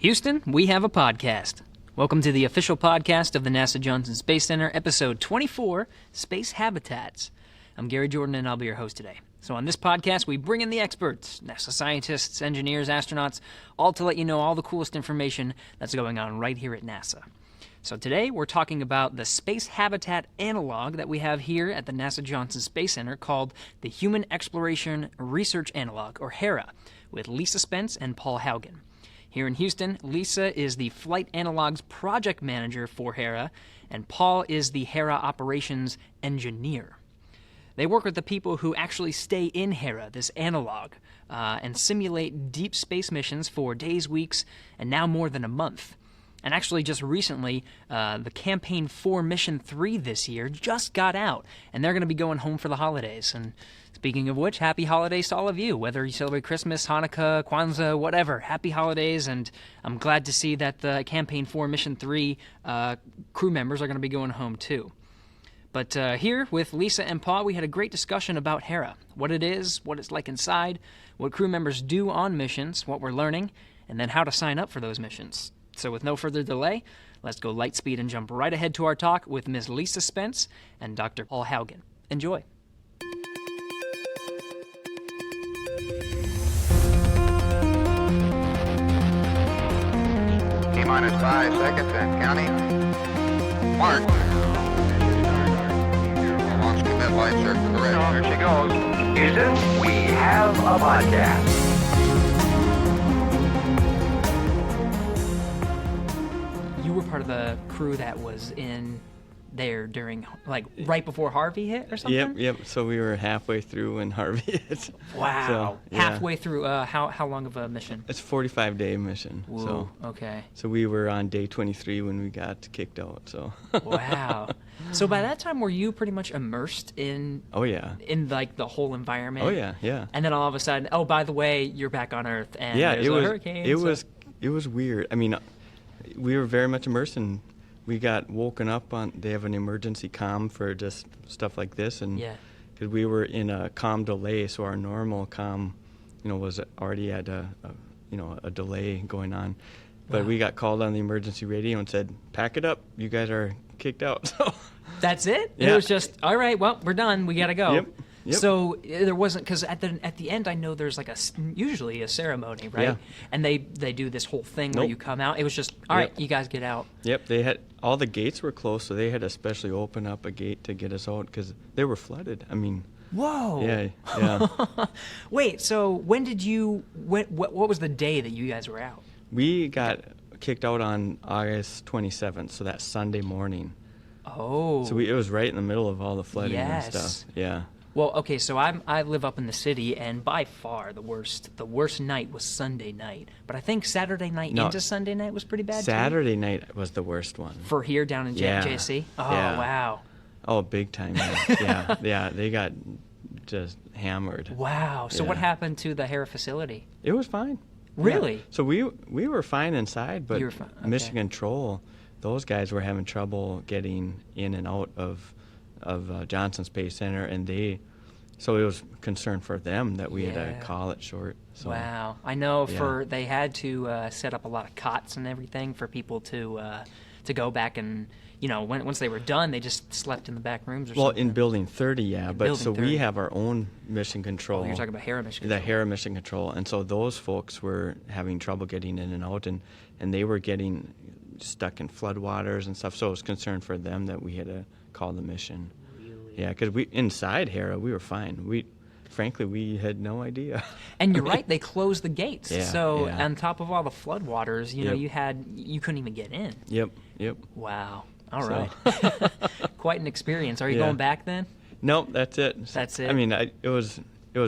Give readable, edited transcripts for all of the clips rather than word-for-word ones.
Houston, we have a podcast. Welcome to the official podcast of the NASA Johnson Space Center, episode 24, Space Habitats. I'm Gary Jordan, and I'll be your host today. So on this podcast, we bring in the experts, NASA scientists, engineers, astronauts, all to let you know all the coolest information that's going on right here at NASA. So today, we're talking about the space habitat analog that we have here at the NASA Johnson Space Center called the Human Exploration Research Analog, or HERA, with Lisa Spence and Paul Haugen. Here in Houston, Lisa is the Flight Analogs Project Manager for HERA, and Paul is the HERA Operations Engineer. They work with the people who actually stay in HERA, this analog, and simulate deep space missions for days, weeks, and now more than a month. And actually, just recently, the Campaign 4 Mission 3 this year just got out, and they're going to be going home for the holidays. And speaking of which, happy holidays to all of you, whether you celebrate Christmas, Hanukkah, Kwanzaa, whatever. Happy holidays, and I'm glad to see that the Campaign 4 Mission 3 crew members are going to be going home too. But here with Lisa and Paul, we had a great discussion about HERA, what it is, what it's like inside, what crew members do on missions, what we're learning, and then how to sign up for those missions. So with no further delay, let's go light speed and jump right ahead to our talk with Ms. Lisa Spence and Dr. Paul Haugen. Enjoy. T-minus 5 seconds and counting. Mark. Launch commit lights are correct. There she goes. Houston, we have a podcast. You were part of the crew that was in there during, like, right before Harvey hit or something? Yep. So we were halfway through when Harvey hit. Wow. So, yeah. Halfway through, how long of a mission? It's a 45-day mission. Whoa, so okay. So we were on day 23 when we got kicked out. So. Wow. So by that time, were you pretty much immersed in? Oh yeah. In like the whole environment. Oh yeah. And then all of a sudden, oh, by the way, you're back on Earth, and Yeah, there's it a was. hurricane. It was weird. I mean, we were very much immersed in. We got woken up on. They have an emergency comm for just stuff like this, and because we were in a comm delay, so our normal comm, was already at a delay going on. But we got called on the emergency radio and said, "Pack it up, you guys are kicked out." So that's it. Yeah. It was just all right. Well, we're done. We gotta go. Yep. So there wasn't, because at the end I know there's like usually a ceremony, right? Yeah. And they do this whole thing where Nope. you come out. It was just all right. You guys get out. Yep, they had all the gates were closed, so they had to specially open up a gate to get us out because they were flooded. I mean, whoa. Yeah. Wait. So when did you? What was the day that you guys were out? We got kicked out on August 27th, so that Sunday morning. Oh. So it was right in the middle of all the flooding Yes. and stuff. Yeah. Well, okay, so I live up in the city, and by far the worst night was Sunday night. But I think Saturday night into Sunday night was pretty bad. Saturday night was the worst one. For here down in JC? Oh, Yeah. wow. Oh, big time. Yeah, they got just hammered. Wow. So Yeah. what happened to the HERA facility? It was fine. Really? Yeah. So we were fine inside, but You were fine, okay. Mission Control, those guys were having trouble getting in and out of Johnson Space Center, and so it was concern for them that we had to call it short. So, wow. I know they had to set up a lot of cots and everything for people to go back and, once they were done, they just slept in the back rooms or something. Well, in Building 30, yeah, but Building so 30. we have our own mission control. Oh, you're talking about HERA mission control. The HERA mission control, and so those folks were having trouble getting in and out, and they were getting stuck in floodwaters and stuff, so it was concern for them that we had to call the mission. Yeah, because inside HERA, we were fine. Frankly, we had no idea. And you're right, they closed the gates. Yeah, so yeah. on top of all the floodwaters, you couldn't even get in. Yep. Wow. All So- right. Quite an experience. Are you Yeah. going back then? Nope, that's it. That's it? I mean, it was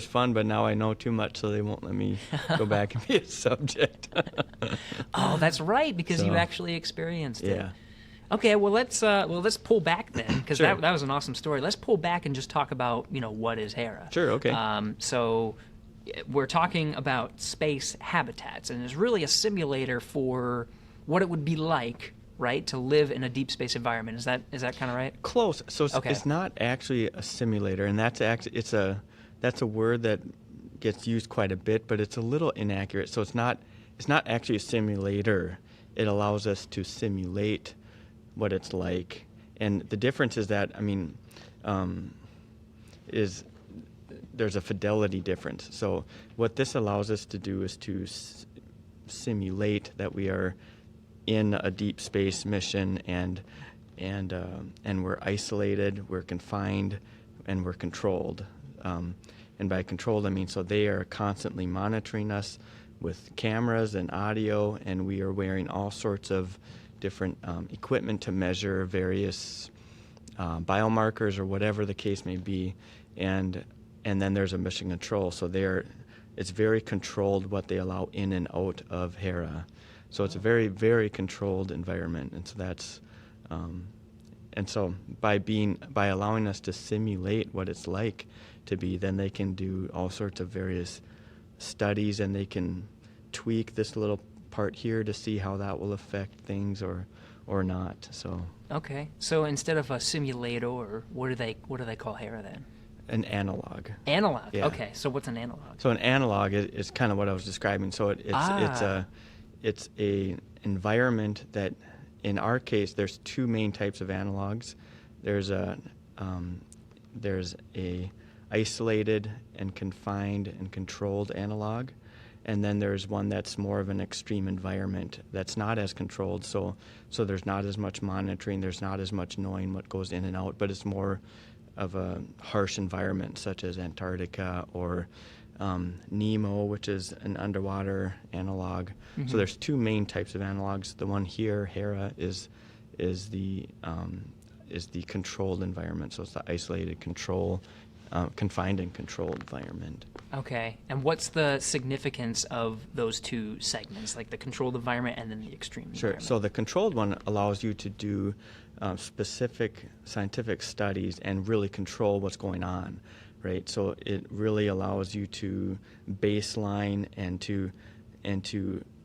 fun, but now I know too much, so they won't let me go back and be a subject. Oh, that's right, because you So, actually experienced it. Yeah. Okay, well let's pull back then, because Sure. that was an awesome story. Let's pull back and just talk about what is HERA. Sure, okay. So we're talking about space habitats, and it's really a simulator for what it would be like, right, to live in a deep space environment. Is that kind of right? Close. So Okay. it's not actually a simulator, and that's a word that gets used quite a bit, but it's a little inaccurate. So it's not it's not actually a simulator. It allows us to simulate what it's like. And the difference is that, is there's a fidelity difference. So what this allows us to do is to simulate that we are in a deep space mission and we're isolated, we're confined, and we're controlled. And by controlled, I mean so they are constantly monitoring us with cameras and audio, and we are wearing all sorts of different equipment to measure various biomarkers or whatever the case may be, and then there's a mission control. So it's very controlled what they allow in and out of Hera. So it's a very, very controlled environment, and so that's and so by allowing us to simulate what it's like to be, then they can do all sorts of various studies, and they can tweak this little part here to see how that will affect things or not. So okay, so instead of a simulator, what do they call Hera then? An analog. Analog. Yeah. Okay, so what's an analog? So an analog is kind of what I was describing. So it's a environment that, in our case, there's two main types of analogs. There's a isolated and confined and controlled analog, and then there's one that's more of an extreme environment that's not as controlled. So there's not as much monitoring, there's not as much knowing what goes in and out, but it's more of a harsh environment, such as Antarctica or Nemo, which is an underwater analog. Mm-hmm. So there's two main types of analogs. The one here, Hera, is the controlled environment. So it's the isolated, confined and controlled environment. Okay, and what's the significance of those two segments, like the controlled environment and then the extreme environment? Sure. So the controlled one allows you to do specific scientific studies and really control what's going on, right? So it really allows you to baseline and to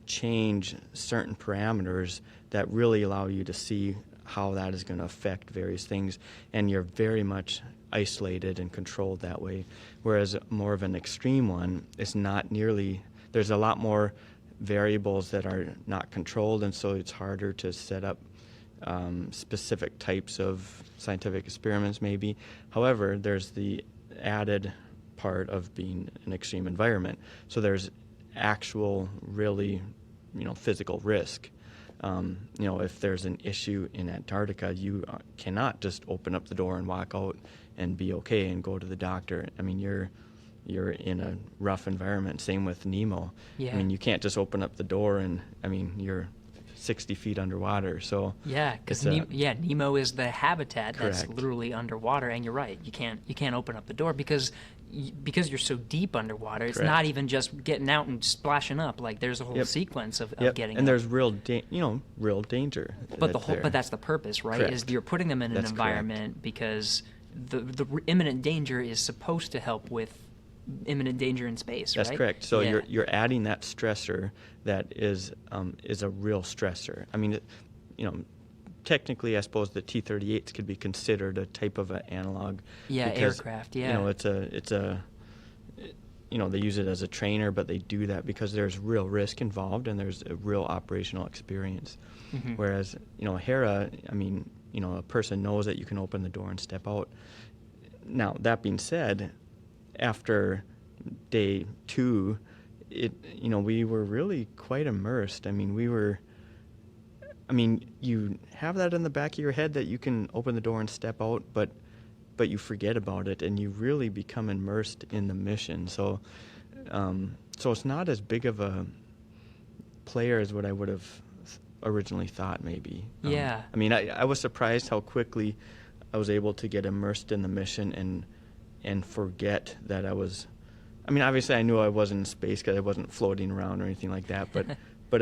change certain parameters that really allow you to see how that is going to affect various things, and you're very much isolated and controlled that way. Whereas more of an extreme one is not nearly, there's a lot more variables that are not controlled, and so it's harder to set up specific types of scientific experiments maybe. However, there's the added part of being an extreme environment. So there's actual, really, physical risk. If there's an issue in Antarctica, you cannot just open up the door and walk out and be okay and go to the doctor. I mean, you're in a rough environment. Same with Nemo. Yeah. I mean, you can't just open up the door and, you're 60 feet underwater. So yeah, because Nemo is the habitat that's correct. Literally underwater, and you're right. You can't open up the door because you're so deep underwater. It's correct. not even just getting out and splashing up. Like there's a whole Yep. sequence of Yep. getting. And up. there's real danger. But that's the purpose, right? Correct. Is you're putting them in an That's environment because the imminent danger is supposed to help with imminent danger in space, That's right? correct. So yeah. you're adding that stressor that is a real stressor. I mean, technically, I suppose the T-38s could be considered a type of an analog. Yeah, because, aircraft. Yeah. They use it as a trainer, but they do that because there's real risk involved and there's a real operational experience. Mm-hmm. Whereas, Hera, a person knows that you can open the door and step out. Now, that being said, after day 2, we were really quite immersed. You have that in the back of your head that you can open the door and step out, but you forget about it and you really become immersed in the mission. So it's not as big of a player as what I would have originally thought maybe. Yeah. I was surprised how quickly I was able to get immersed in the mission and forget that I was. Obviously I knew I wasn't in space because I wasn't floating around or anything like that. But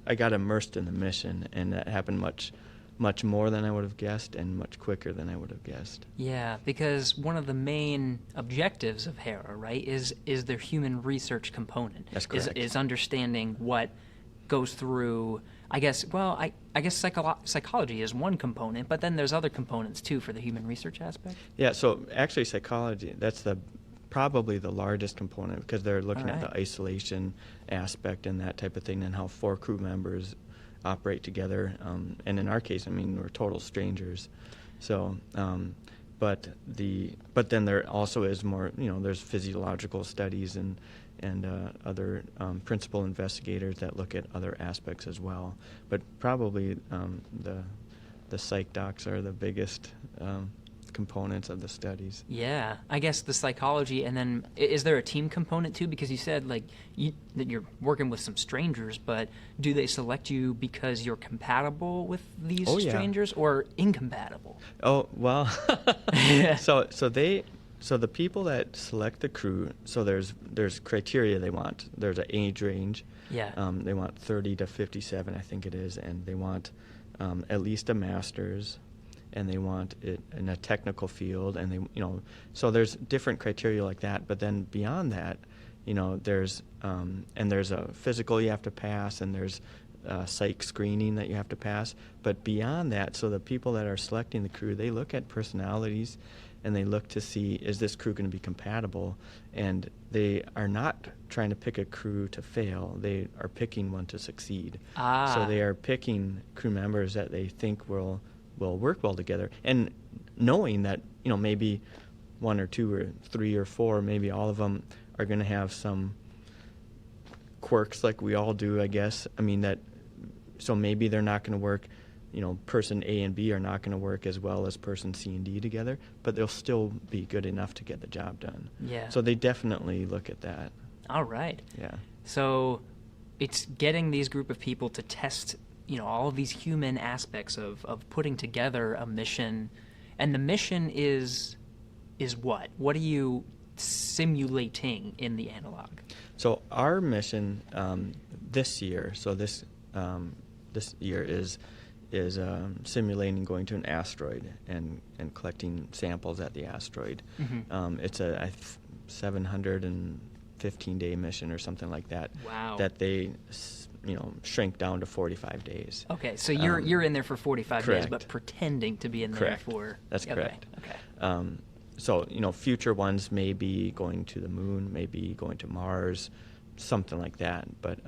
I got immersed in the mission, and that happened much more than I would have guessed, and much quicker than I would have guessed. Yeah, because one of the main objectives of Hera, right, is their human research component. That's correct. Is understanding what goes through. I guess psychology is one component, but then there's other components too for the human research aspect. Yeah, so actually psychology, that's the probably the largest component because they're looking All at right. the isolation aspect and that type of thing, and how 4 crew members operate together. And in our case, I mean, we're total strangers. So, but then there also is more, there's physiological studies and other principal investigators that look at other aspects as well. But probably the psych docs are the biggest components of the studies. Yeah, I guess the psychology, and then is there a team component too? Because you said that you're working with some strangers, but do they select you because you're compatible with these strangers or incompatible? Oh well, so the people that select the crew, so there's criteria they want. There's an age range. Yeah. They want 30 to 57, I think it is, and they want at least a master's. And they want it in a technical field, and they, so there's different criteria like that. But then beyond that, there's a physical you have to pass, and there's psych screening that you have to pass. But beyond that, so the people that are selecting the crew, they look at personalities, and they look to see, is this crew going to be compatible? And they are not trying to pick a crew to fail. They are picking one to succeed. So they are picking crew members that they think will work well together, and knowing that maybe 1 or 2 or 3 or 4, maybe all of them are going to have some quirks like we all do, I guess. I mean so maybe they're not going to work, person A and B are not going to work as well as person C and D together, but they'll still be good enough to get the job done. Yeah. So they definitely look at that. All right. Yeah. So it's getting these group of people to test all of these human aspects of putting together a mission. And the mission is what? What are you simulating in the analog? So our mission this year, this year is simulating going to an asteroid and collecting samples at the asteroid. Mm-hmm. It's a 715-day mission or something like that. Wow. That they shrink down to 45 days. Okay, so you're in there for 45 days, correct. but pretending to be in Correct. there for... That's correct. Okay. So, future ones may be going to the moon, maybe going to Mars, something like that. But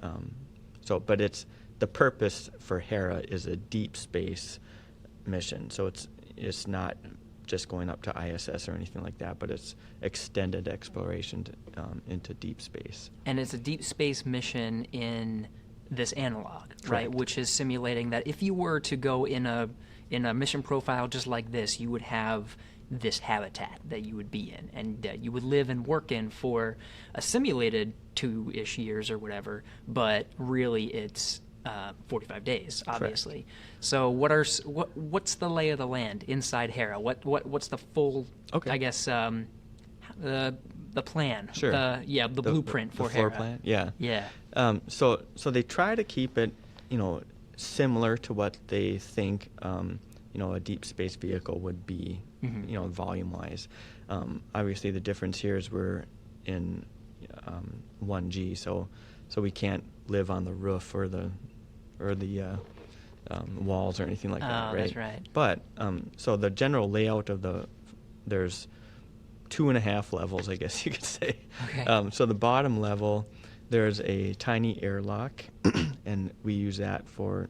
but it's the purpose for Hera is a deep space mission. So it's not just going up to ISS or anything like that, but it's extended exploration into deep space. And it's a deep space mission in this analog, right? Correct. Which is simulating that if you were to go in a mission profile just like this, you would have this habitat that you would be in, and that you would live and work in for a simulated 2-ish years or whatever, but really it's 45 days, obviously. Correct. So what's the lay of the land inside Hera? What's the full, Okay. I guess, the plan? Sure. The blueprint for the floor Hera. plan. Yeah. Yeah. So they try to keep it, similar to what they think, a deep space vehicle would be, Mm-hmm. volume-wise. Obviously, the difference here is we're in 1G, so we can't live on the roof or the walls or anything like that, right? That's right. But so the general layout of there's 2.5 levels, I guess you could say. Okay. So the bottom level, there's a tiny airlock, and we use that for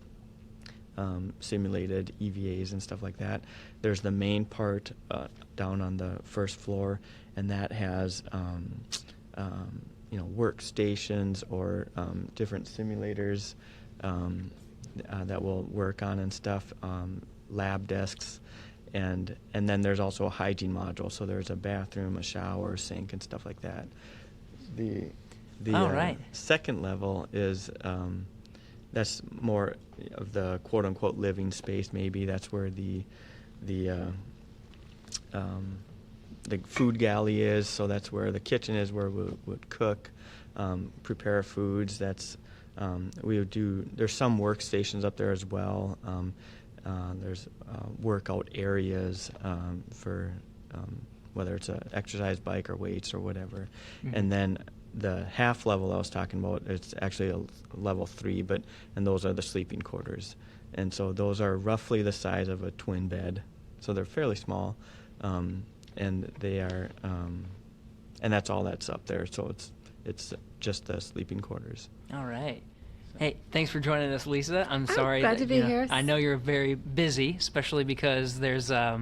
simulated EVAs and stuff like that. There's the main part down on the first floor, and that has workstations or different simulators that we'll work on and stuff, lab desks, and then there's also a hygiene module. So there's a bathroom, a shower, sink, and stuff like that. The right. second level is that's more of the quote unquote living space. Maybe that's where the food galley is. So that's where the kitchen is, where we would cook, prepare foods. That's we would do. There's some workstations up there as well. There's workout areas for whether it's an exercise bike or weights or whatever. Mm-hmm. And then the half level I was talking about, it's actually a level 3, and those are the sleeping quarters. And so those are roughly the size of a twin bed. So they're fairly small, and they are and that's all that's up there. So it's just the sleeping quarters. All right. Hey, thanks for joining us, Lisa. I'm sorry. Glad to be here. I know you're very busy, especially because there's a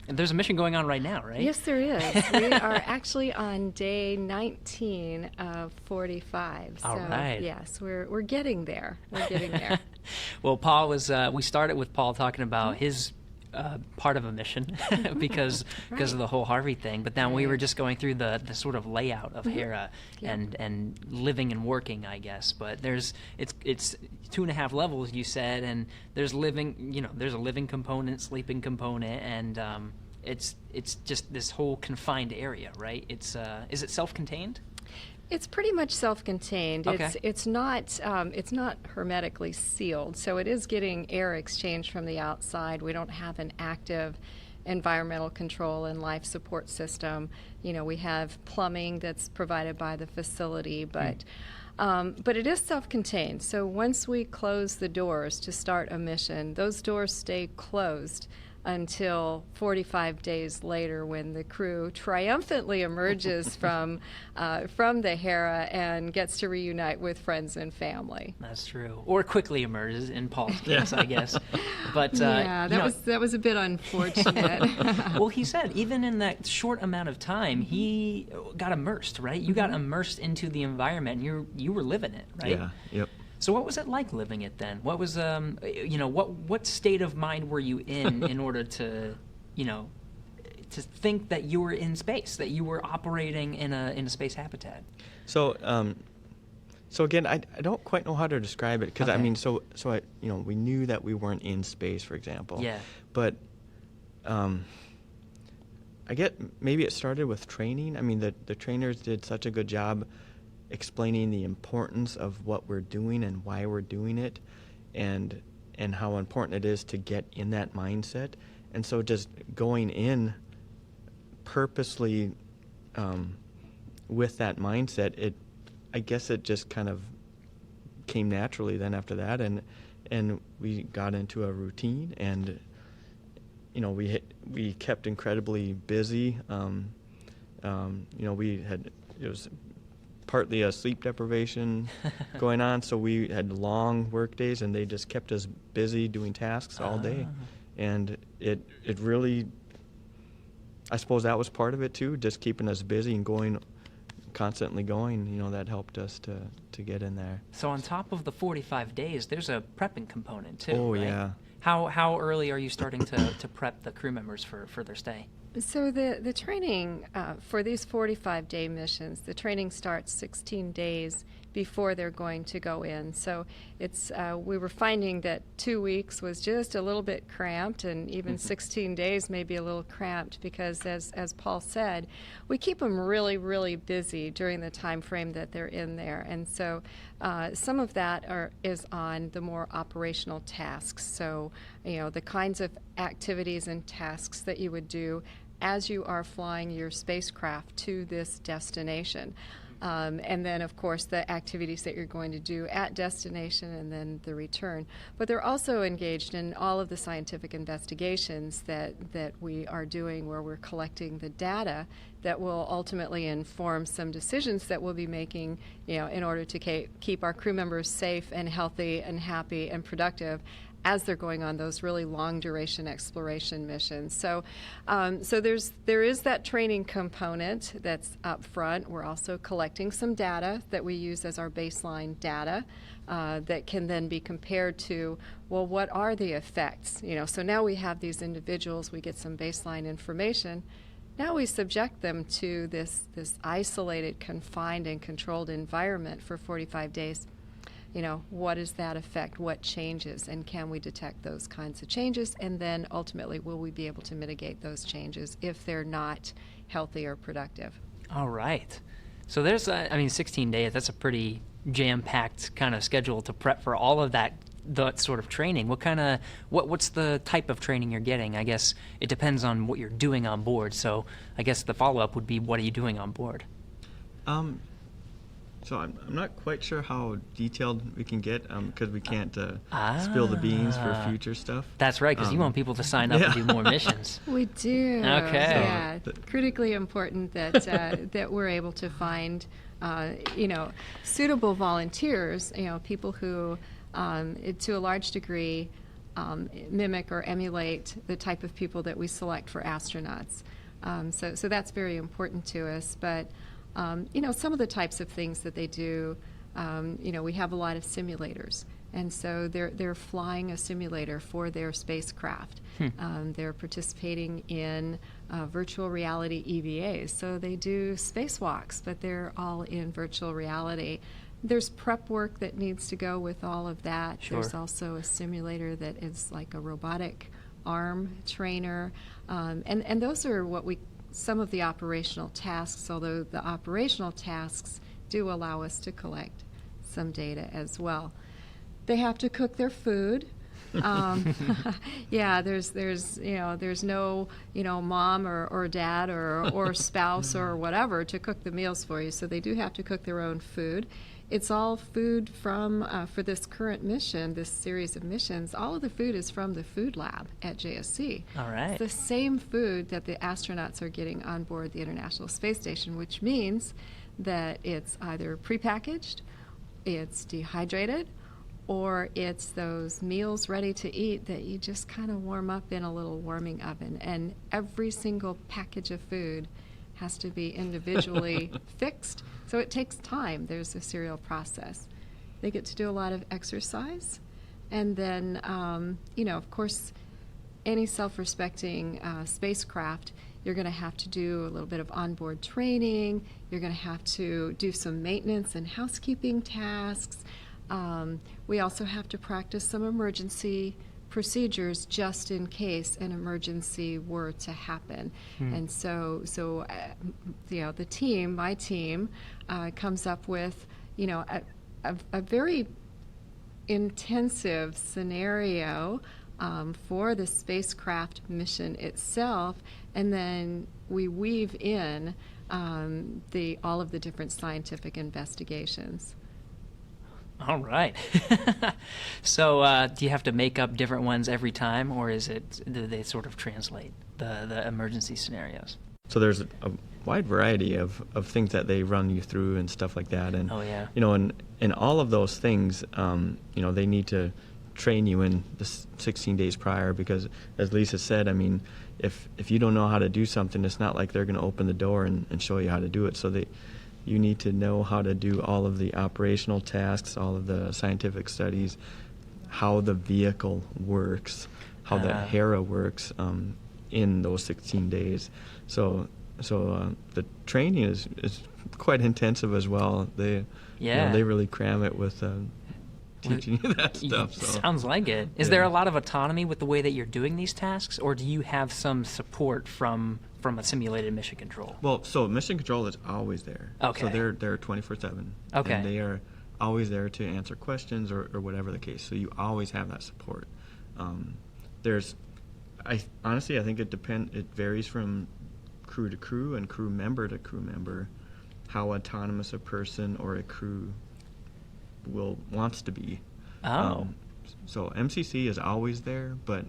mission going on right now, right? Yes, there is. We are actually on day 19 of 45. So, all right. yes, we're getting there. We're getting there. Well, Paul was. We started with Paul talking about his part of a mission because of the whole Harvey thing. But then we were just going through the sort of layout of HERA and living and working, I guess. But it's 2.5 levels, you said, and there's living. There's a living component, sleeping component, and it's just this whole confined area, right? Is it self-contained? It's pretty much self-contained. Okay. It's not hermetically sealed, so it is getting air exchange from the outside. We don't have an active environmental control and life support system. We have plumbing that's provided by the facility, but it is self-contained. So once we close the doors to start a mission, those doors stay closed until 45 days later, when the crew triumphantly emerges from the HERA and gets to reunite with friends and family. That's true. Or quickly emerges, in Paul's case, I guess. But that was a bit unfortunate. Well, he said even in that short amount of time, he got immersed, right? You got immersed into the environment. You were living it, right? Yeah. Yep. So what was it like living it then? What was what state of mind were you in order to to think that you were in space, that you were operating in a space habitat? So again, I don't quite know how to describe it, because Okay. we knew that we weren't in space, for example. Yeah. But I get maybe it started with training. I mean, the trainers did such a good job explaining the importance of what we're doing and why we're doing it, and how important it is to get in that mindset. And so just going in purposely with that mindset, I guess it just kind of came naturally then after that, and we got into a routine, and we kept incredibly busy. It was partly a sleep deprivation going on, so we had long work days, and they just kept us busy doing tasks all day. And it really, I suppose that was part of it too, just keeping us busy and constantly going, that helped us to get in there. So on top of the 45 days, there's a prepping component too, Oh, right? yeah. How early are you starting to prep the crew members for their stay? So the training for these 45-day missions, the training starts 16 days before they're going to go in. So it's we were finding that 2 weeks was just a little bit cramped, and even 16 days may be a little cramped, because as Paul said, we keep them really, really busy during the time frame that they're in there. And so some of that is on the more operational tasks. So, the kinds of activities and tasks that you would do as you are flying your spacecraft to this destination. And then, of course, the activities that you're going to do at destination and then the return. But they're also engaged in all of the scientific investigations that we are doing, where we're collecting the data that will ultimately inform some decisions that we'll be making, in order to keep our crew members safe and healthy and happy and productive as they're going on those really long duration exploration missions. So there is that training component that's up front. We're also collecting some data that we use as our baseline data that can then be compared to, well, what are the effects? So now we have these individuals, we get some baseline information. Now we subject them to this isolated, confined, and controlled environment for 45 days. What is that effect? What changes? And can we detect those kinds of changes? And then ultimately, will we be able to mitigate those changes if they're not healthy or productive? All right. So there's, 16 days, that's a pretty jam-packed kind of schedule to prep for all of that sort of training. What's the type of training you're getting? I guess it depends on what you're doing on board. So I guess the follow-up would be, what are you doing on board? So I'm not quite sure how detailed we can get because we can't spill the beans for future stuff. That's right, because you want people to sign up and do more missions. We do. Okay. Yeah, critically important that that we're able to find, suitable volunteers. People who, to a large degree, mimic or emulate the type of people that we select for astronauts. So that's very important to us. But some of the types of things that they do, we have a lot of simulators. And so they're flying a simulator for their spacecraft. They're participating in virtual reality EVAs. So they do spacewalks, but they're all in virtual reality. There's prep work that needs to go with all of that. Sure. There's also a simulator that is like a robotic arm trainer. And those are some of the operational tasks, although the operational tasks do allow us to collect some data as well. They have to cook their food. There's no mom or dad or spouse or whatever to cook the meals for you, so they do have to cook their own food. It's all food from, for this current mission, this series of missions, all of the food is from the food lab at JSC. All right. It's the same food that the astronauts are getting on board the International Space Station, which means that it's either prepackaged, it's dehydrated, or it's those meals ready to eat that you just kind of warm up in a little warming oven. And every single package of food has to be individually fixed. So it takes time. There's a serial process. They get to do a lot of exercise. And then, of course, any self-respecting spacecraft, you're going to have to do a little bit of onboard training. You're going to have to do some maintenance and housekeeping tasks. We also have to practice some emergency procedures just in case an emergency were to happen. And so the team, my team, comes up with, a very intensive scenario for the spacecraft mission itself, and then we weave in all of the different scientific investigations. All right. So do you have to make up different ones every time, or do they sort of translate the emergency scenarios? So there's a wide variety of things that they run you through and stuff like that. And, oh, yeah. And all of those things, they need to train you in the 16 days prior because, as Lisa said, if you don't know how to do something, it's not like they're going to open the door and show you how to do it. So you need to know how to do all of the operational tasks, all of the scientific studies, how the vehicle works, how the HERA works in those 16 days. So the training is quite intensive as well. They really cram it with teaching you that stuff. So. Sounds like it. Is there a lot of autonomy with the way that you're doing these tasks, or do you have some support from a simulated mission control? Well, so mission control is always there. Okay. So they're 24/7. Okay. And they are always there to answer questions or whatever the case. So you always have that support. Honestly, I think it varies from crew to crew and crew member to crew member, how autonomous a person or a crew wants to be. Oh. So MCC is always there, but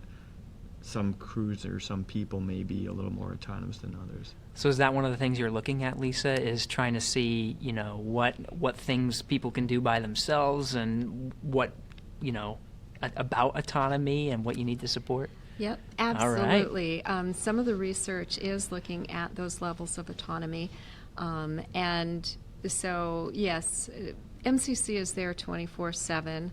some crews or some people may be a little more autonomous than others. So is that one of the things you're looking at, Lisa, is trying to see, what things people can do by themselves and what, about autonomy and what you need to support? Yep, absolutely. All right. Some of the research is looking at those levels of autonomy. And so, yes, MCC is there 24/7.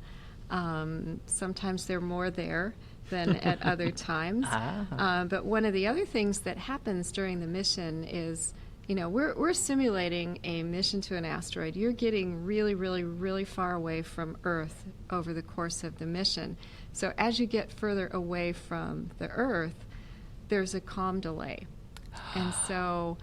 Sometimes they're more there than at other times. But one of the other things that happens during the mission is, we're simulating a mission to an asteroid. You're getting really, really, really far away from Earth over the course of the mission. So as you get further away from the Earth, there's a comm delay. And so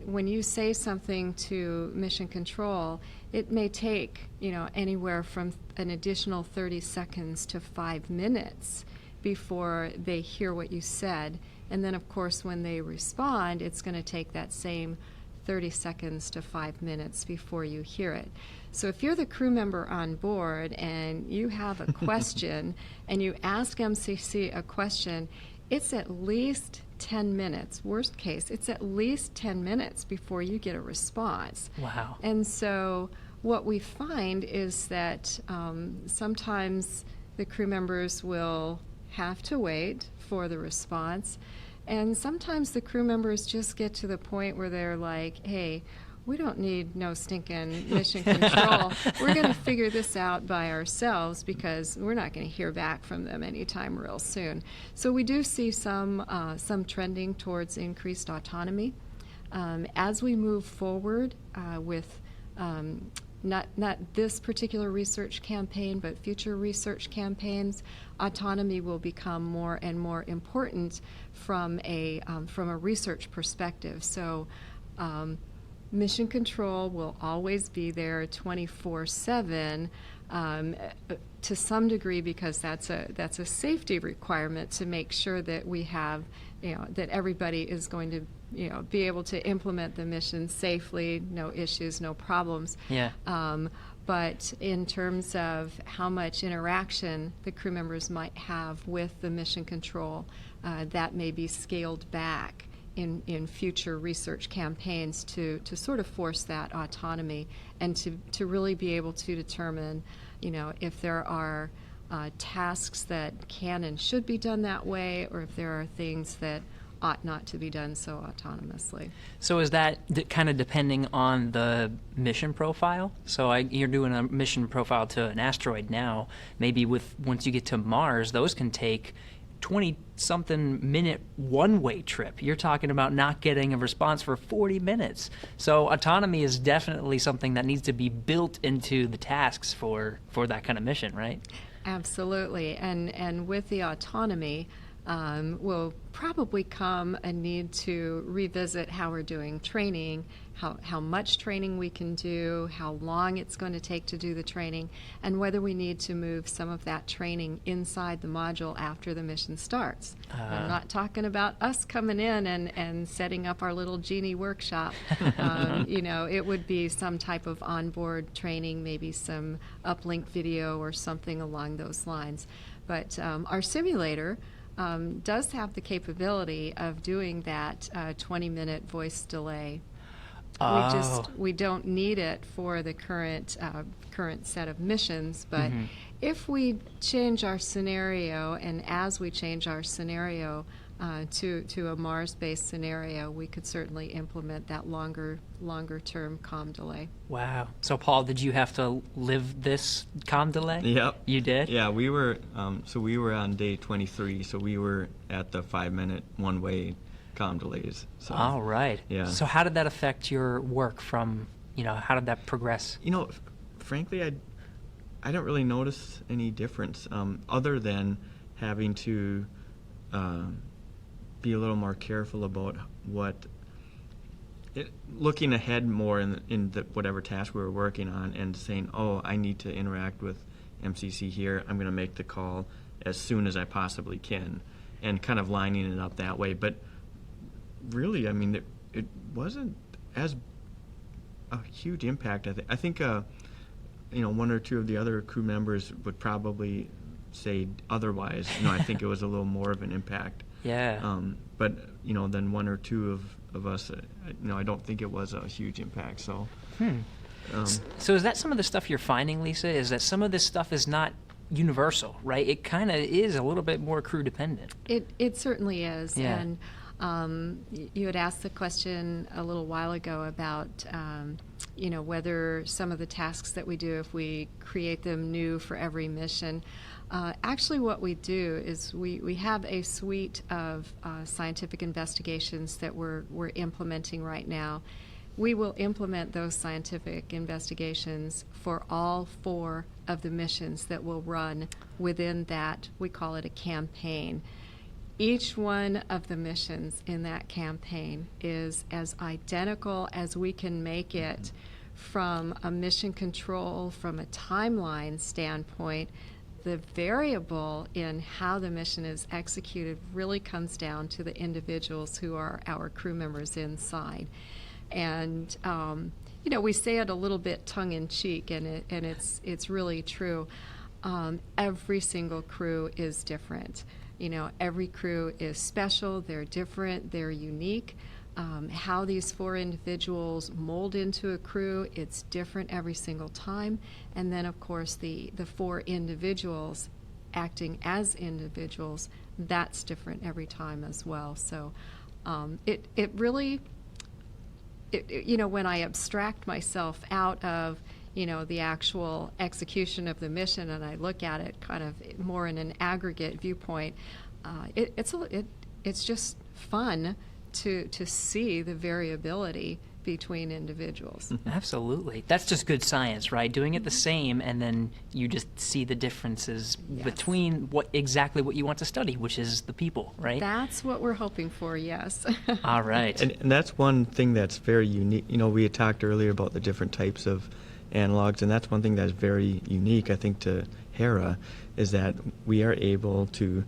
when you say something to mission control, it may take, anywhere from an additional 30 seconds to 5 minutes before they hear what you said. And then, of course, when they respond, it's going to take that same 30 seconds to 5 minutes before you hear it. So if you're the crew member on board and you have a question and you ask MCC a question, it's at least 10 minutes. Worst case, it's at least 10 minutes before you get a response. Wow. And so what we find is that sometimes the crew members will have to wait for the response, and sometimes the crew members just get to the point where they're like, hey, we don't need no stinking mission control. We're going to figure this out by ourselves because we're not going to hear back from them anytime real soon. So we do see some trending towards increased autonomy. As we move forward with not this particular research campaign, but future research campaigns, autonomy will become more and more important from a research perspective. So mission control will always be there 24/7 to some degree, because that's a safety requirement to make sure that we have, that everybody is going to be able to implement the mission safely, no issues, no problems. Yeah. But in terms of how much interaction the crew members might have with the mission control, that may be scaled back in future research campaigns to sort of force that autonomy and to really be able to determine, if there are tasks that can and should be done that way, or if there are things that ought not to be done so autonomously. So is that kind of depending on the mission profile? So you're doing a mission profile to an asteroid now. Maybe once you get to Mars, those can take 20-something minute one-way trip. You're talking about not getting a response for 40 minutes. So autonomy is definitely something that needs to be built into the tasks for that kind of mission, right? Absolutely. And with the autonomy, will probably come a need to revisit how we're doing training, how much training we can do, how long it's going to take to do the training, and whether we need to move some of that training inside the module after the mission starts. I'm not talking about us coming in and setting up our little genie workshop. It would be some type of onboard training, maybe some uplink video or something along those lines. But our simulator does have the capability of doing that 20-minute voice delay. We don't need it for the current set of missions, but if we change our scenario, and as we change our scenario to a Mars-based scenario, we could certainly implement that longer-term comm delay. Wow. So, Paul, did you have to live this comm delay? Yep. You did? Yeah, we were on day 23, so we were at the 5-minute one-way comm delays. So, all right. Yeah. So how did that affect your work from, how did that progress? Frankly, I don't really notice any difference other than having to be a little more careful about looking ahead more in whatever task we were working on, and saying, oh, I need to interact with MCC here. I'm going to make the call as soon as I possibly can, and kind of lining it up that way. But really, it wasn't as a huge impact. I think one or two of the other crew members would probably say otherwise. I think it was a little more of an impact. Yeah. But then one or two of us, I don't think it was a huge impact. So. So is that some of the stuff you're finding, Lisa? Is that some of this stuff is not universal, right? It kind of is a little bit more crew dependent. It certainly is. Yeah. And you had asked the question a little while ago about whether some of the tasks that we do, if we create them new for every mission. Actually, what we do is we have a suite of scientific investigations that we're implementing right now. We will implement those scientific investigations for all 4 of the missions that will run within that. We call it a campaign. Each one of the missions in that campaign is as identical as we can make it from a mission control, from a timeline standpoint. The variable in how the mission is executed really comes down to the individuals who are our crew members inside. And we say it a little bit tongue-in-cheek, and it's really true. Every single crew is different. Every crew is special. They're different. They're unique. How these 4 individuals mold into a crew, it's different every single time. And then, of course, the 4 individuals acting as individuals, that's different every time as well. So it really, when I abstract myself out of the actual execution of the mission, and I look at it kind of more in an aggregate viewpoint, it's just fun to see the variability between individuals. Absolutely. That's just good science, right? Doing it the same, and then you just see the differences between exactly what you want to study, which is the people, right? That's what we're hoping for, yes. All right. And that's one thing that's very unique. We had talked earlier about the different types of analogs, and that's one thing that's very unique, I think, to HERA, is that we are able to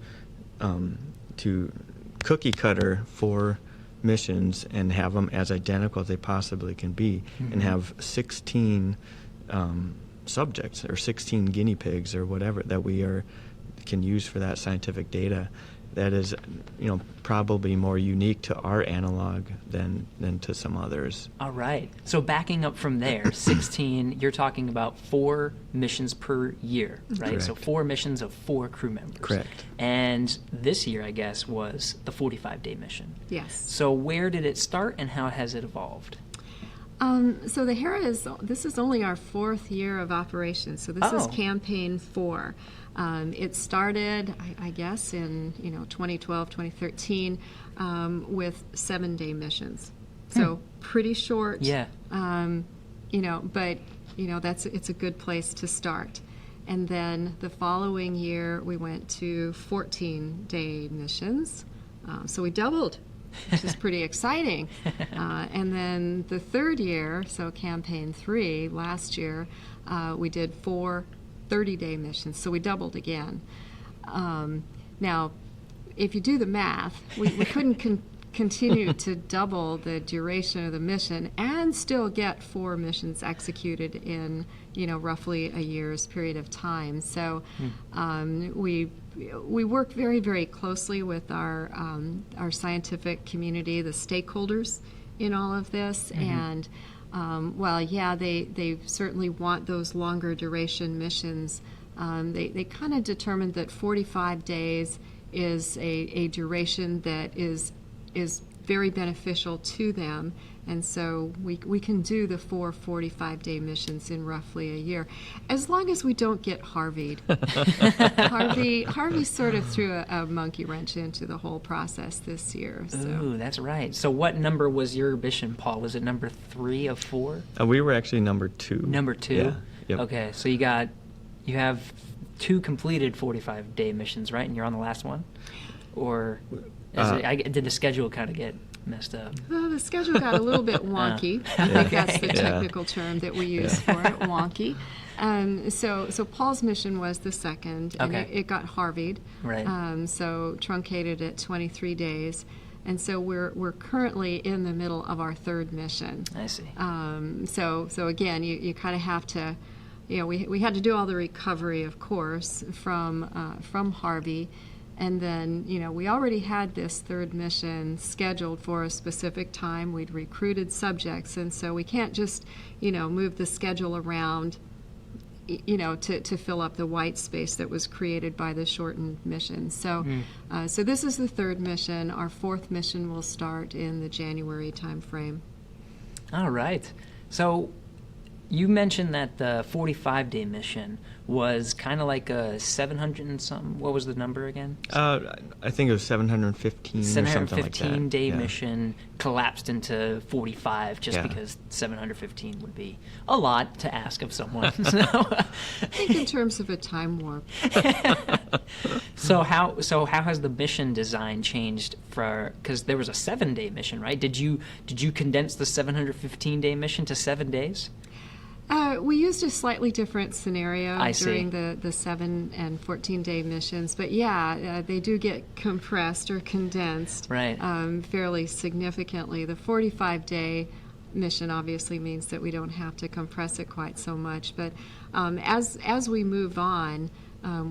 cookie cutter 4 missions and have them as identical as they possibly can be, and have 16 subjects or 16 guinea pigs or whatever that we can use for that scientific data. That is, probably more unique to our analog than to some others. All right. So backing up from there, 16, you're talking about 4 missions per year, right? Correct. So 4 missions of 4 crew members. Correct. And this year, I guess, was the 45-day mission. Yes. So where did it start, and how has it evolved? So the HERA this is only our 4th year of operation. So this is campaign 4. It started, I guess, in 2012, 2013, with 7-day missions. So pretty short. Yeah. But it's a good place to start. And then the following year, we went to 14-day missions. So we doubled, which is pretty exciting. And then the 3rd year, so campaign 3, last year, we did 4 30-day missions, so we doubled again. Now, if you do the math, we couldn't continue to double the duration of the mission and still get 4 missions executed in, roughly a year's period of time. So we worked very, very closely with our scientific community, the stakeholders in all of this, and they certainly want those longer duration missions. They kind of determined that 45 days is a duration that is very beneficial to them, and so we can do the 4 45-day missions in roughly a year, as long as we don't get Harvey'd. Harvey sort of threw a monkey wrench into the whole process this year. So. Ooh, that's right. So what number was your mission, Paul? Was it number 3 of 4? We were actually number 2. Number 2? Yeah. Yep. Okay, so you have 2 completed 45-day missions, right? And you're on the last one? Or did the schedule kind of get messed up? Well, the schedule got a little bit wonky. I think that's the technical term that we use for it, wonky. So Paul's mission was the 2nd, and it got Harvey'd. Right. So truncated at 23 days. And so we're currently in the middle of our 3rd mission. I see. So again, you kind of have to, we had to do all the recovery, of course, from Harvey. And then, we already had this 3rd mission scheduled for a specific time. We'd recruited subjects, and so we can't just, move the schedule around, to fill up the white space that was created by the shortened mission. So, so this is the 3rd mission. Our 4th mission will start in the January timeframe. All right. So you mentioned that the 45-day mission was kind of like a 700 and something. What was the number again? I think it was 715 or something like that. 715-day mission collapsed into 45 just because 715 would be a lot to ask of someone. I think in terms of a time warp. So how has the mission design changed because there was a 7-day mission, right? Did you condense the 715-day mission to 7 days? We used a slightly different scenario during see. the 7 and 14-day missions, but they do get compressed or condensed right. Fairly significantly. The 45-day mission obviously means that we don't have to compress it quite so much. But as we move on,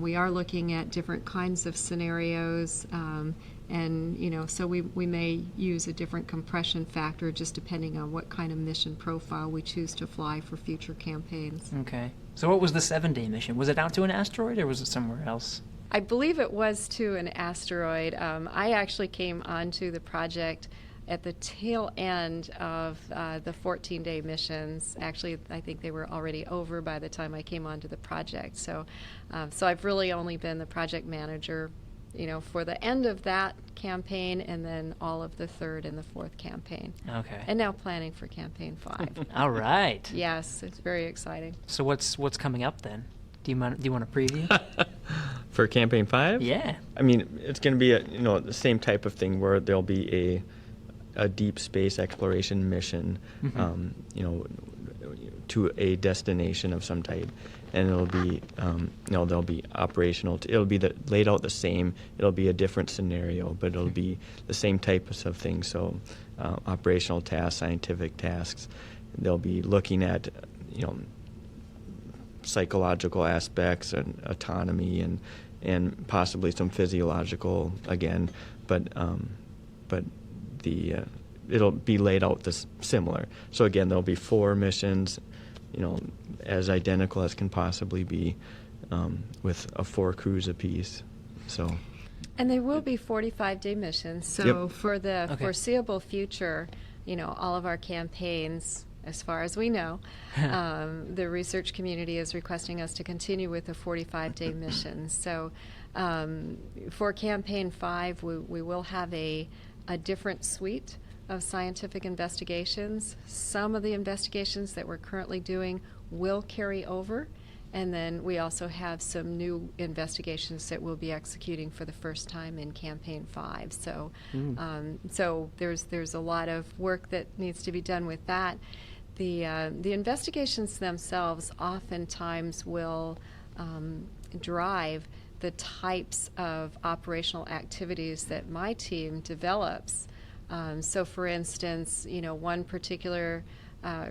we are looking at different kinds of scenarios, and so we may use a different compression factor just depending on what kind of mission profile we choose to fly for future campaigns. Okay. So what was the 7-day mission? Was it out to an asteroid or was it somewhere else? I believe it was to an asteroid. I actually came onto the project at the tail end of the 14-day missions. Actually, I think they were already over by the time I came onto the project. So I've really only been the project manager, for the end of that campaign and then all of the third and the fourth campaign. Okay. And now planning for campaign 5. All right. Yes, it's very exciting. So what's coming up then? Do you want to preview? For campaign 5? Yeah. I mean, it's going to be the same type of thing where there'll be a deep space exploration mission, to a destination of some type, and it'll be, there'll be operational. It'll be laid out the same. It'll be a different scenario, but it'll be the same types of things. So, operational tasks, scientific tasks. They'll be looking at, psychological aspects and autonomy and possibly some physiological again, but it'll be laid out this similar. So again, there'll be 4 missions, as identical as can possibly be, with 4 crews apiece. So. And they will be 45-day missions. So Yep. for the Okay. foreseeable future, all of our campaigns, as far as we know, the research community is requesting us to continue with the 45-day mission. So for campaign 5, we will have a different suite of scientific investigations. Some of the investigations that we're currently doing will carry over, and then we also have some new investigations that we'll be executing for the first time in campaign 5. So, so there's a lot of work that needs to be done with that. The investigations themselves oftentimes will drive the types of operational activities that my team develops. So, for instance, one particular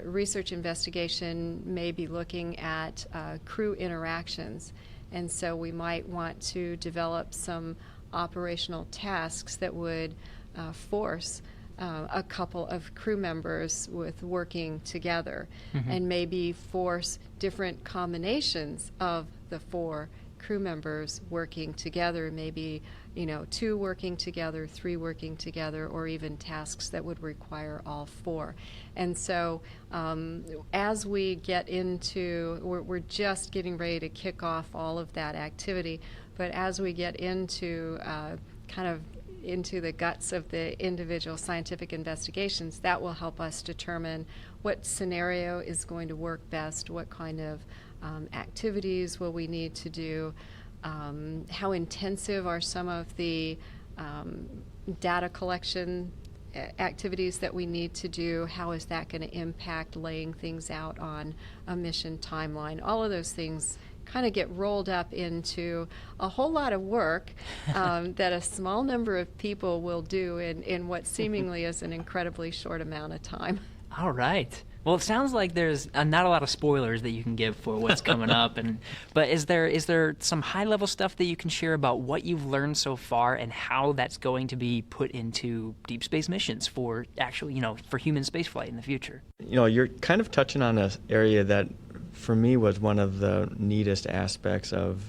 research investigation may be looking at crew interactions, and so we might want to develop some operational tasks that would force a couple of crew members with working together, and maybe force different combinations of the 4 crew members working together, maybe 2 working together, 3 working together, or even tasks that would require all 4. And so as we get into, we're just getting ready to kick off all of that activity, but as we get into kind of into the guts of the individual scientific investigations, that will help us determine what scenario is going to work best, what kind of activities will we need to do, how intensive are some of the data collection activities that we need to do, how is that going to impact laying things out on a mission timeline. All of those things kind of get rolled up into a whole lot of work that a small number of people will do in what seemingly is an incredibly short amount of time. All right. Well, it sounds like there's not a lot of spoilers that you can give for what's coming up, but is there some high-level stuff that you can share about what you've learned so far and how that's going to be put into deep space missions for actually, for human spaceflight in the future? You're kind of touching on an area that, for me, was one of the neatest aspects of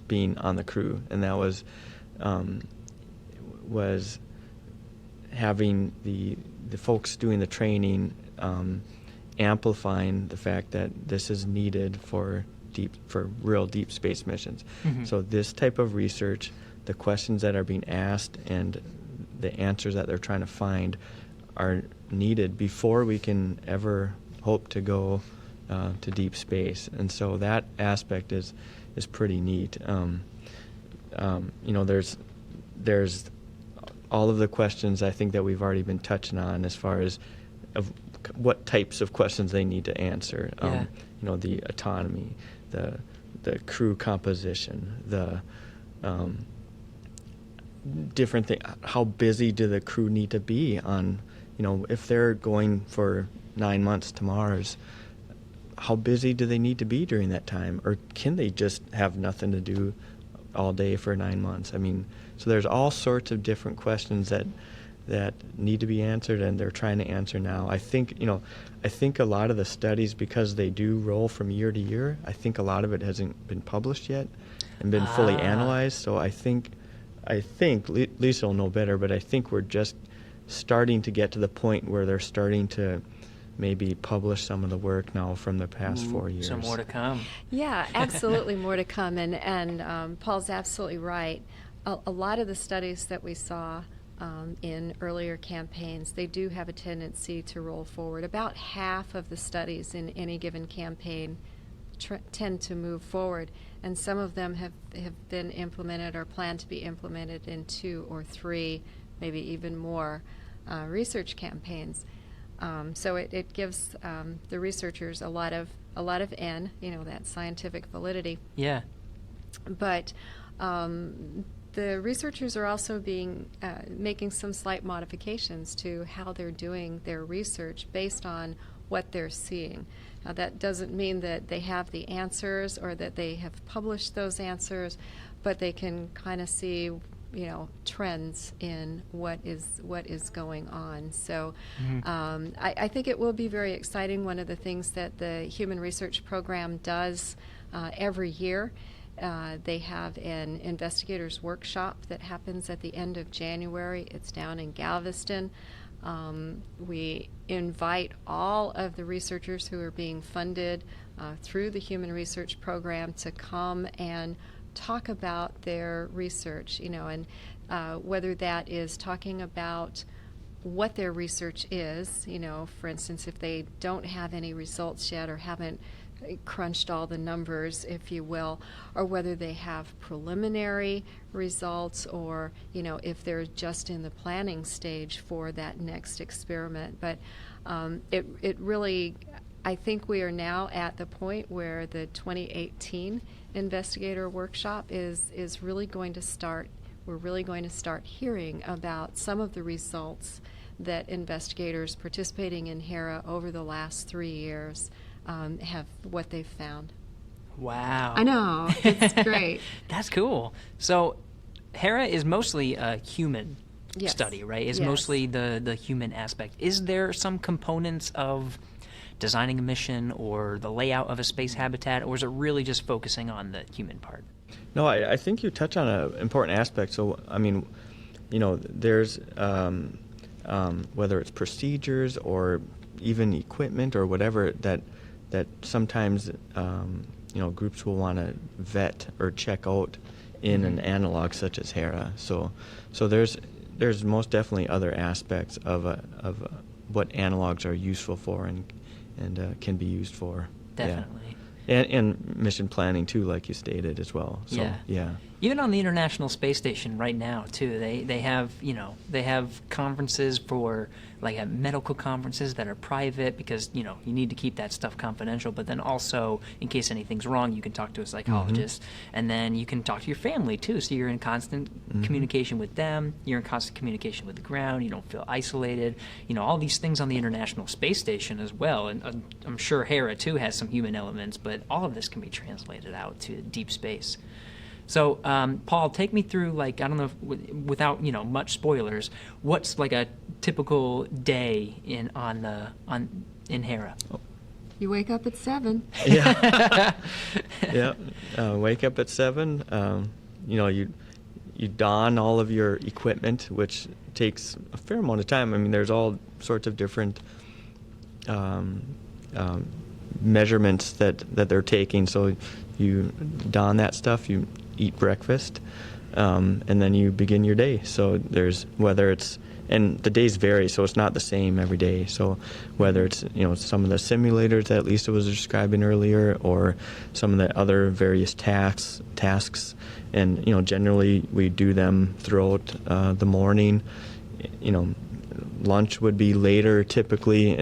being on the crew, and that was having the folks doing the training amplifying the fact that this is needed for real deep space missions. So this type of research, the questions that are being asked and the answers that they're trying to find are needed before we can ever hope to go to deep space. And so that aspect is pretty neat. There's all of the questions I think that we've already been touching on as far as of what types of questions they need to answer. The autonomy, the crew composition, the different thing. How busy do the crew need to be on if they're going for 9 months to Mars, how busy do they need to be during that time? Or can they just have nothing to do all day for 9 months? So there's all sorts of different questions that need to be answered, and they're trying to answer now. I think a lot of the studies, because they do roll from year to year, I think a lot of it hasn't been published yet and been fully analyzed. So I think Lisa will know better, but I think we're just starting to get to the point where they're starting to maybe publish some of the work now from the past 4 years. So more to come. Yeah, absolutely more to come. And Paul's absolutely right. A lot of the studies that we saw in earlier campaigns, they do have a tendency to roll forward. About half of the studies in any given campaign tend to move forward, and some of them have been implemented or plan to be implemented in 2 or 3, maybe even more research campaigns. So it gives the researchers a lot of that scientific validity. Yeah. But the researchers are also making some slight modifications to how they're doing their research based on what they're seeing. Now, that doesn't mean that they have the answers or that they have published those answers, but they can kind of see trends in what is going on. So I think it will be very exciting. One of the things that the Human Research Program does every year, they have an investigators workshop that happens at the end of January. It's down in Galveston. We invite all of the researchers who are being funded through the Human Research Program to come and talk about their research, and whether that is talking about what their research is, for instance, if they don't have any results yet or haven't crunched all the numbers, if you will, or whether they have preliminary results, or if they're just in the planning stage for that next experiment. But it really, I think we are now at the point where the 2018 investigator workshop is really going to start. We're really going to start hearing about some of the results that investigators participating in HERA over the last 3 years have what they've found. Wow. I know. It's great. That's cool. So HERA is mostly a human study, right? It's mostly the human aspect. Is there some components of designing a mission or the layout of a space habitat, or is it really just focusing on the human part? No, I think you touch on an important aspect. So, there's whether it's procedures or even equipment or whatever that sometimes groups will want to vet or check out in an analog such as HERA. So there's most definitely other aspects of what analogs are useful for and can be used for. Definitely. Yeah. And mission planning too, like you stated as well. So, yeah. Even on the International Space Station right now too, they have conferences for medical conferences that are private because you need to keep that stuff confidential. But then also, in case anything's wrong, you can talk to a psychologist, and then you can talk to your family too. So you're in constant communication with them. You're in constant communication with the ground. You don't feel isolated. All these things on the International Space Station as well. And I'm sure HERA too has some human elements, but all of this can be translated out to deep space. So, Paul, take me through, I don't know, without, much spoilers, what's a typical day in HERA? You wake up at 7. Yeah. Yeah. Wake up at 7. You don all of your equipment, which takes a fair amount of time. There's all sorts of different measurements that they're taking. So you don that stuff, you eat breakfast, and then you begin your day. So there's and the days vary, so it's not the same every day. So whether it's some of the simulators that Lisa was describing earlier, or some of the other various tasks, and generally we do them throughout the morning. Lunch would be later typically.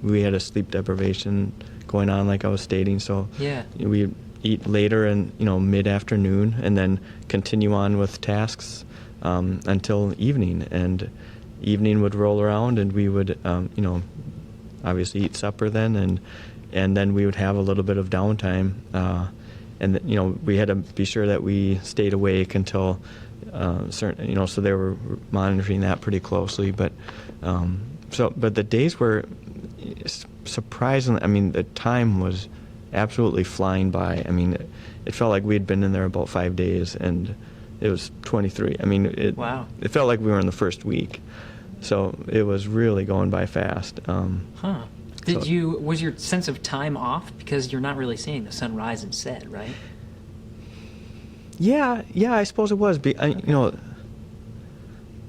We had a sleep deprivation going on, like I was stating. So we eat later in mid-afternoon, and then continue on with tasks until evening. And evening would roll around, and we would, obviously eat supper then, and then we would have a little bit of downtime. And we had to be sure that we stayed awake until certain, so they were monitoring that pretty closely. But but the days were surprisingly. I mean, the time was absolutely flying by. I mean, it felt like we had been in there about 5 days, and it was 23. I mean, wow. It felt like we were in the first week, so it was really going by fast. Huh. Was your sense of time off because you're not really seeing the sun rise and set, right? Yeah, I suppose it was.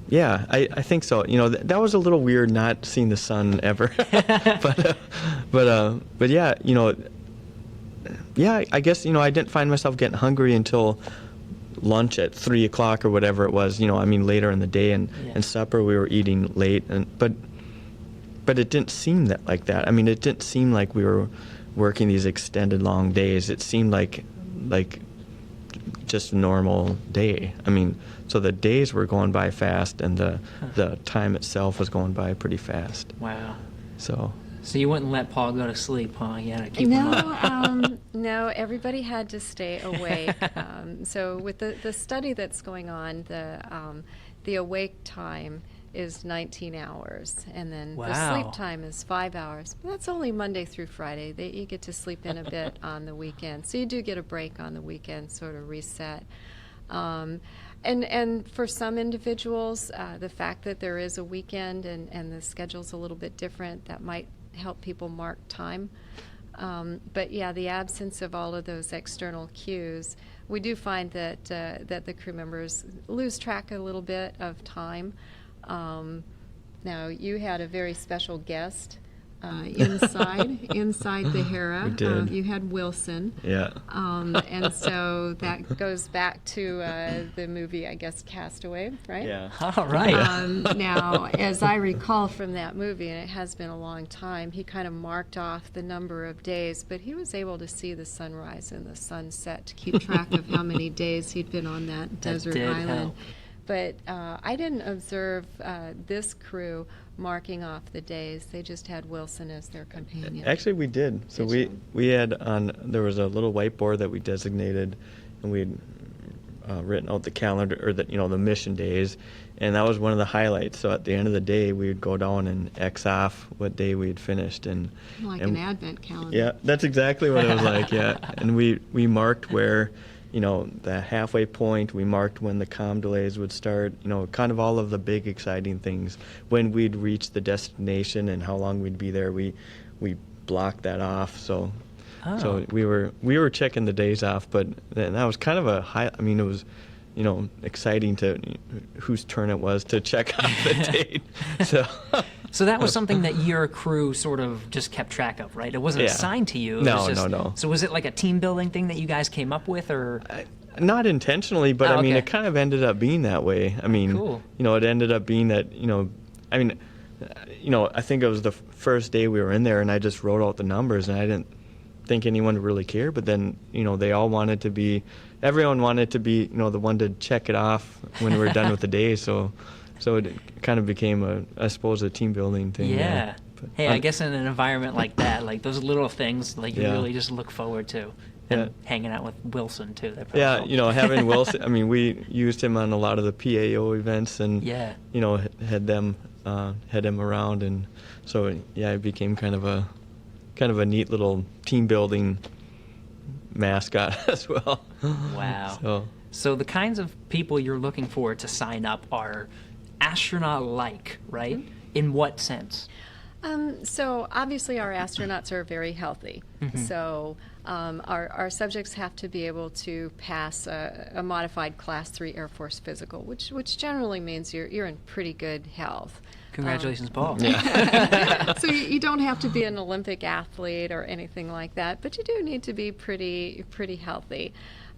Yeah, I think so. That was a little weird not seeing the sun ever. but yeah, yeah, I guess, I didn't find myself getting hungry until lunch at 3 o'clock or whatever it was, later in the day, and supper we were eating late, but it didn't seem like that. I mean, it didn't seem like we were working these extended long days. It seemed like just a normal day. I mean, so the days were going by fast, and the time itself was going by pretty fast. Wow. So you wouldn't let Paul go to sleep, huh? You had to keep him up. No, everybody had to stay awake. So with the study that's going on, the awake time is 19 hours, and then the sleep time is 5 hours. But that's only Monday through Friday. You get to sleep in a bit on the weekend, so you do get a break on the weekend, sort of reset. And for some individuals, the fact that there is a weekend and the schedule's a little bit different, that might help people mark time. But yeah, the absence of all of those external cues, we do find that the crew members lose track a little bit of time. Now, you had a very special guest inside the Hera. We did. You had Wilson. Yeah. And so that goes back to the movie, I guess, Castaway, right? Yeah. All right. Now, as I recall from that movie, and it has been a long time, he kind of marked off the number of days, but he was able to see the sunrise and the sunset to keep track of how many days he'd been on that desert island. Help. But I didn't observe this crew marking off the days. They just had Wilson as their companion. Actually, we did. So we had there was a little whiteboard that we designated, and we had written out the calendar, or the mission days, and that was one of the highlights. So at the end of the day, we would go down and X off what day we had finished, and an advent calendar. Yeah, that's exactly what it was like. Yeah, and we marked where, the halfway point. We marked when the comm delays would start. Kind of all of the big exciting things. When we'd reach the destination and how long we'd be there, we blocked that off. So we were checking the days off, but that was kind of a high. I mean, it was, exciting to whose turn it was to check off the date. So that was something that your crew sort of just kept track of, right? It wasn't assigned to you. No. So was it like a team building thing that you guys came up with, or? Not intentionally, but I mean, it kind of ended up being that way. I mean, cool. It ended up being that, I think it was the first day we were in there, and I just wrote out the numbers, and I didn't think anyone would really care. But then, they all wanted to be, everyone wanted to be, the one to check it off when we were done with the day. So it kind of became I suppose, a team building thing. Yeah. But, hey, I guess in an environment like that, like those little things, like you really just look forward to. And hanging out with Wilson too. Having Wilson. I mean, we used him on a lot of the PAO events, and had him around, and so it became kind of a neat little team building mascot as well. Wow. So the kinds of people you're looking for to sign up are astronaut-like, right? Mm-hmm. In what sense? So obviously our astronauts are very healthy. Mm-hmm. So our subjects have to be able to pass a modified Class 3 Air Force physical, which generally means you're in pretty good health. Congratulations, Paul. So you don't have to be an Olympic athlete or anything like that, but you do need to be pretty healthy.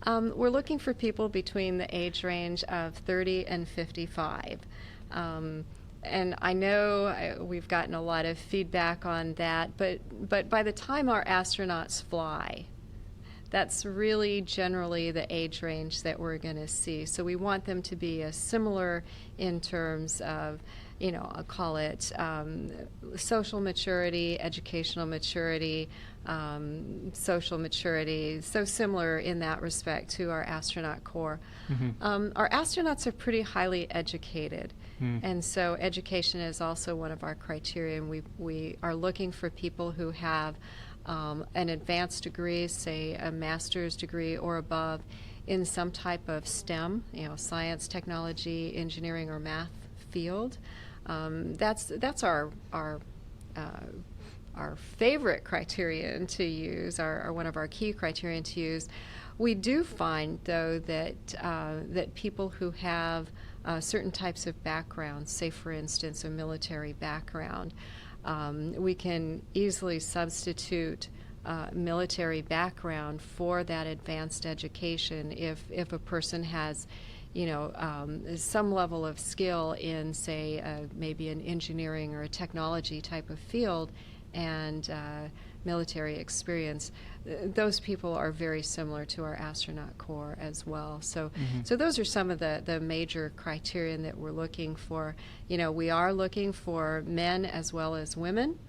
We're looking for people between the age range of 30 and 55. And I know we've gotten a lot of feedback on that, but by the time our astronauts fly, that's really generally the age range that we're going to see. So we want them to be similar in terms of, I'll call it social maturity, educational maturity, social maturity, so similar in that respect to our astronaut corps. Our astronauts are pretty highly educated, and so education is also one of our criteria, and we are looking for people who have an advanced degree, say a master's degree or above, in some type of STEM, science, technology, engineering, or math field. That's our favorite criterion to use, one of our key criterion to use. We do find, though, that people who have certain types of backgrounds, say for instance a military background, we can easily substitute military background for that advanced education if a person has some level of skill in, say, maybe an engineering or a technology type of field and military experience. Those people are very similar to our astronaut corps as well. So those are some of the major criterion that we're looking for. We are looking for men as well as women.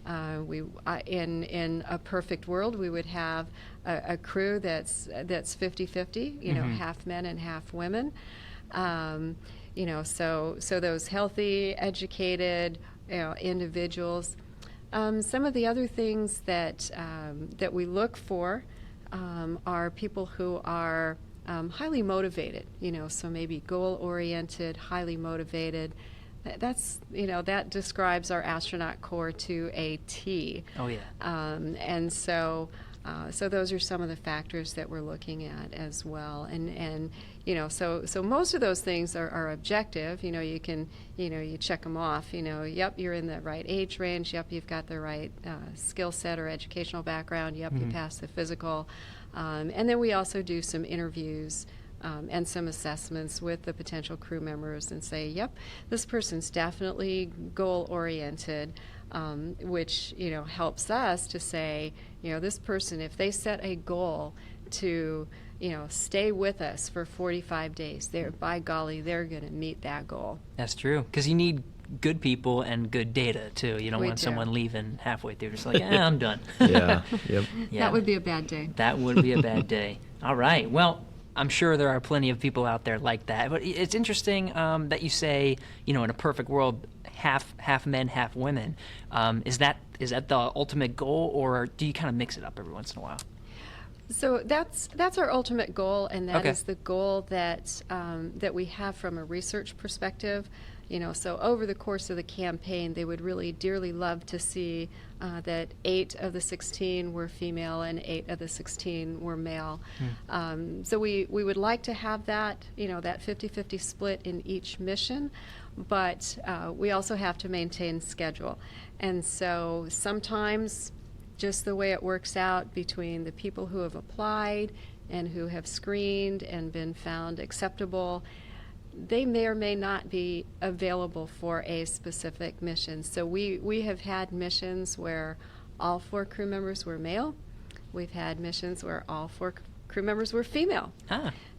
In a perfect world, we would have a crew that's 50-50, half men and half women. So those healthy, educated, individuals. Some of the other things that we look for are people who are highly motivated. So maybe goal-oriented, highly motivated. That describes our astronaut corps to a T. Oh yeah. And so those are some of the factors that we're looking at as well. And so most of those things are objective. You can you check them off. Yep, you're in the right age range. Yep, you've got the right skill set or educational background. Yep, you passed the physical. And then we also do some interviews. And some assessments with the potential crew members and say, yep, this person's definitely goal-oriented, which, helps us to say, this person, if they set a goal to, stay with us for 45 days, by golly, they're going to meet that goal. That's true, because you need good people and good data, too. You don't We want do. someone leaving halfway through just like, I'm done. Yeah. Yep. Yeah. That would be a bad day. That would be a bad day. All right. Well, I'm sure there are plenty of people out there like that. But it's interesting that you say, in a perfect world, half men, half women. Is that the ultimate goal, or do you kind of mix it up every once in a while? So that's our ultimate goal, and that Okay. is the goal that we have from a research perspective. So over the course of the campaign, they would really dearly love to see that 8 of the 16 were female and 8 of the 16 were male. So we would like to have that, that 50-50 split in each mission, but we also have to maintain schedule. And so sometimes just the way it works out between the people who have applied and who have screened and been found acceptable, they may or may not be available for a specific mission. So we have had missions where all 4 crew members were male. We've had missions where all 4 crew members were female.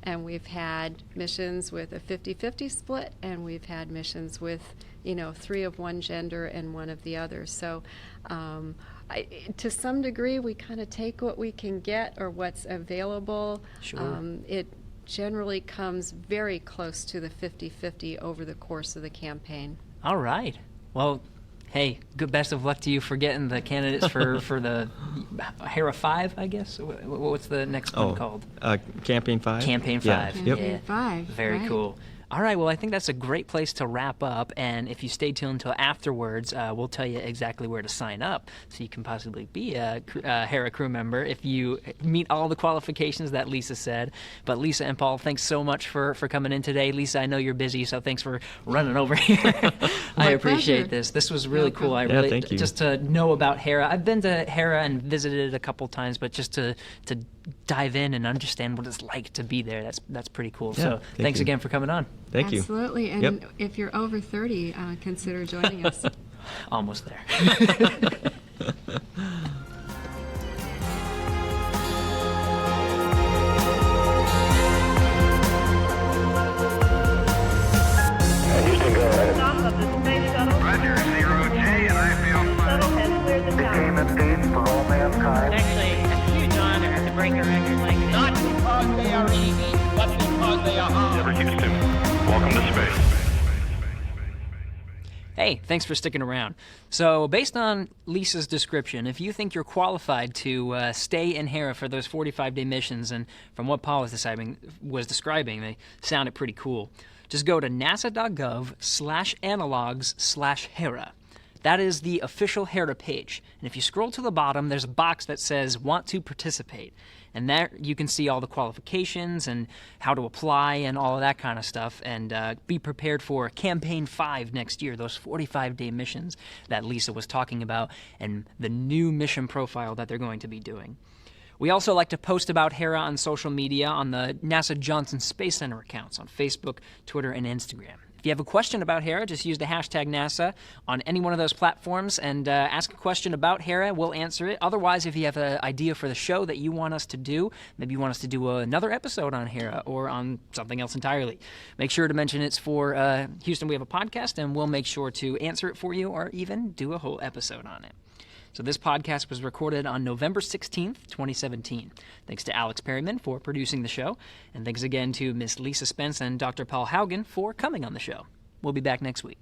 And we've had missions with a 50-50 split, and we've had missions with, 3 of one gender and 1 of the other. So to some degree, we kind of take what we can get or what's available. Sure. It generally comes very close to the 50-50 over the course of the campaign. All right. Well, hey, best of luck to you for getting the candidates for the HERA 5, I guess. What's the next one called? Campaign 5. Campaign 5. Yeah. Yep. Campaign 5. Very right. cool. All right, well, I think that's a great place to wrap up, and if you stay tuned until afterwards, we'll tell you exactly where to sign up so you can possibly be a HERA crew member if you meet all the qualifications that Lisa said. But Lisa and Paul, thanks so much for coming in today. Lisa, I know you're busy, so thanks for running over here. I appreciate pleasure. this. This was really Welcome. cool. I Yeah, really thank you. just to know about HERA. I've been to HERA and visited it a couple times, but just to dive in and understand what it's like to be there, that's pretty cool. Yeah, So thanks you. again for coming on. Thank you. Absolutely. And Yep. if you're over 30, consider joining us. Almost there. break a record like this. Not because they are easy, but because they are hard. Houston, welcome to space. Hey, thanks for sticking around. So, based on Lisa's description, if you think you're qualified to stay in Hera for those 45-day missions, and from what Paul was describing, they sounded pretty cool, just go to nasa.gov/analogs/Hera. That is the official Hera page. And if you scroll to the bottom, there's a box that says Want to Participate. And there you can see all the qualifications and how to apply and all of that kind of stuff, and be prepared for Campaign 5 next year, those 45-day missions that Lisa was talking about, and the new mission profile that they're going to be doing. We also like to post about Hera on social media on the NASA Johnson Space Center accounts on Facebook, Twitter, and Instagram. If you have a question about Hera, just use the hashtag NASA on any one of those platforms and ask a question about Hera. We'll answer it. Otherwise, if you have an idea for the show that you want us to do, maybe you want us to do another episode on Hera or on something else entirely, make sure to mention it's for Houston We Have a Podcast, and we'll make sure to answer it for you or even do a whole episode on it. So this podcast was recorded on November 16th, 2017. Thanks to Alex Perryman for producing the show, and thanks again to Miss Lisa Spence and Dr. Paul Haugen for coming on the show. We'll be back next week.